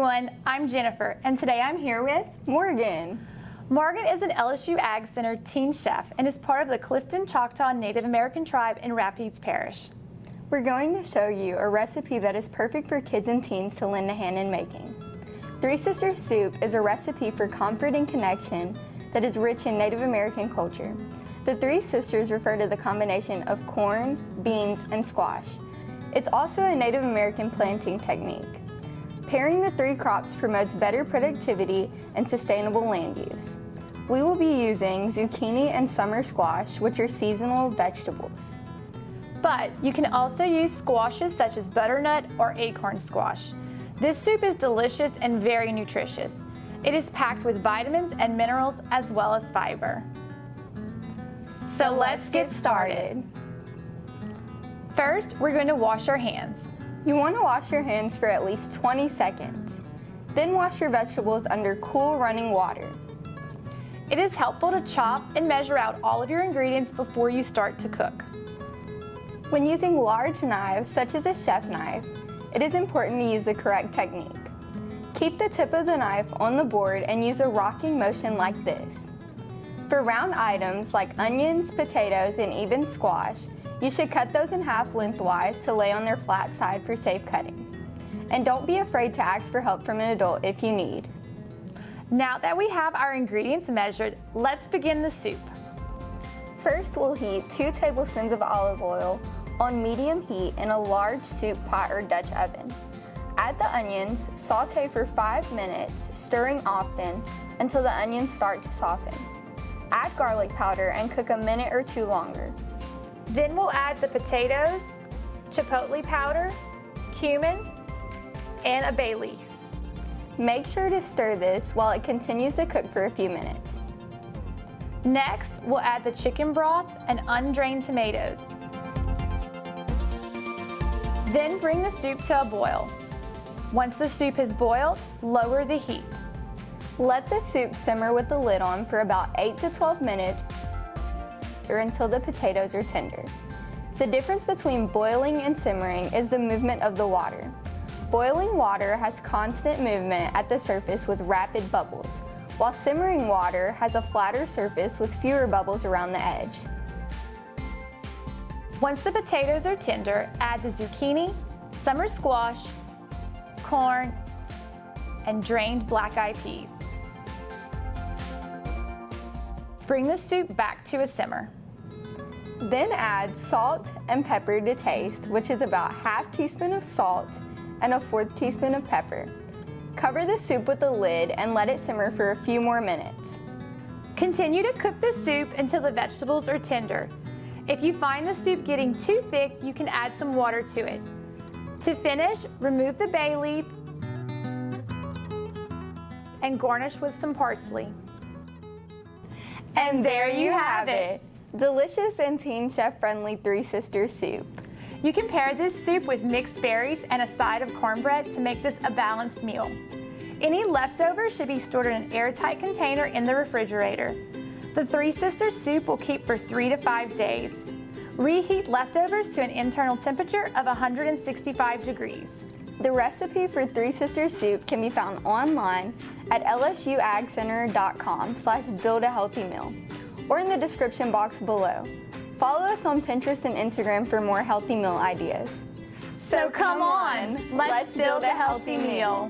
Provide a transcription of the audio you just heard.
everyone, I'm Jennifer, and today I'm here with Morgan. Morgan is an LSU Ag Center teen chef and is part of the Clifton Choctaw Native American tribe in Rapides Parish. We're going to show you a recipe that is perfect for kids and teens to lend a hand in making. Three Sisters Soup is a recipe for comfort and connection that is rich in Native American culture. The Three Sisters refer to the combination of corn, beans, and squash. It's also a Native American planting technique. Pairing the three crops promotes better productivity and sustainable land use. We will be using zucchini and summer squash, which are seasonal vegetables. But you can also use squashes such as butternut or acorn squash. This soup is delicious and very nutritious. It is packed with vitamins and minerals as well as fiber. So let's get started. First, we're going to wash our hands. You want to wash your hands for at least 20 seconds. Then wash your vegetables under cool running water. It is helpful to chop and measure out all of your ingredients before you start to cook. When using large knives, such as a chef knife, it is important to use the correct technique. Keep the tip of the knife on the board and use a rocking motion like this. For round items like onions, potatoes, and even squash, you should cut those in half lengthwise to lay on their flat side for safe cutting. And don't be afraid to ask for help from an adult if you need. Now that we have our ingredients measured, let's begin the soup. First, we'll heat 2 tablespoons of olive oil on medium heat in a large soup pot or Dutch oven. Add the onions, saute for 5 minutes, stirring often until the onions start to soften. Add garlic powder and cook a minute or 2 longer. Then we'll add the potatoes, chipotle powder, cumin, and a bay leaf. Make sure to stir this while it continues to cook for a few minutes. Next, we'll add the chicken broth and undrained tomatoes. Then bring the soup to a boil. Once the soup is boiled, lower the heat. Let the soup simmer with the lid on for about 8 to 12 minutes or until the potatoes are tender. The difference between boiling and simmering is the movement of the water. Boiling water has constant movement at the surface with rapid bubbles, while simmering water has a flatter surface with fewer bubbles around the edge. Once the potatoes are tender, add the zucchini, summer squash, corn, and drained black-eyed peas. Bring the soup back to a simmer. Then add salt and pepper to taste, which is about ½ teaspoon of salt and a 1/4 teaspoon of pepper. Cover the soup with a lid and let it simmer for a few more minutes. Continue to cook the soup until the vegetables are tender. If you find the soup getting too thick, you can add some water to it. To finish, remove the bay leaf and garnish with some parsley. And there you have it. Delicious and teen chef-friendly Three Sisters Soup. You can pair this soup with mixed berries and a side of cornbread to make this a balanced meal. Any leftovers should be stored in an airtight container in the refrigerator. The Three Sisters Soup will keep for 3 to 5 days. Reheat leftovers to an internal temperature of 165 degrees. The recipe for Three Sisters Soup can be found online at lsuagcenter.com/buildahealthymeal or in the description box below. Follow us on Pinterest and Instagram for more healthy meal ideas. So come on, let's build a healthy meal.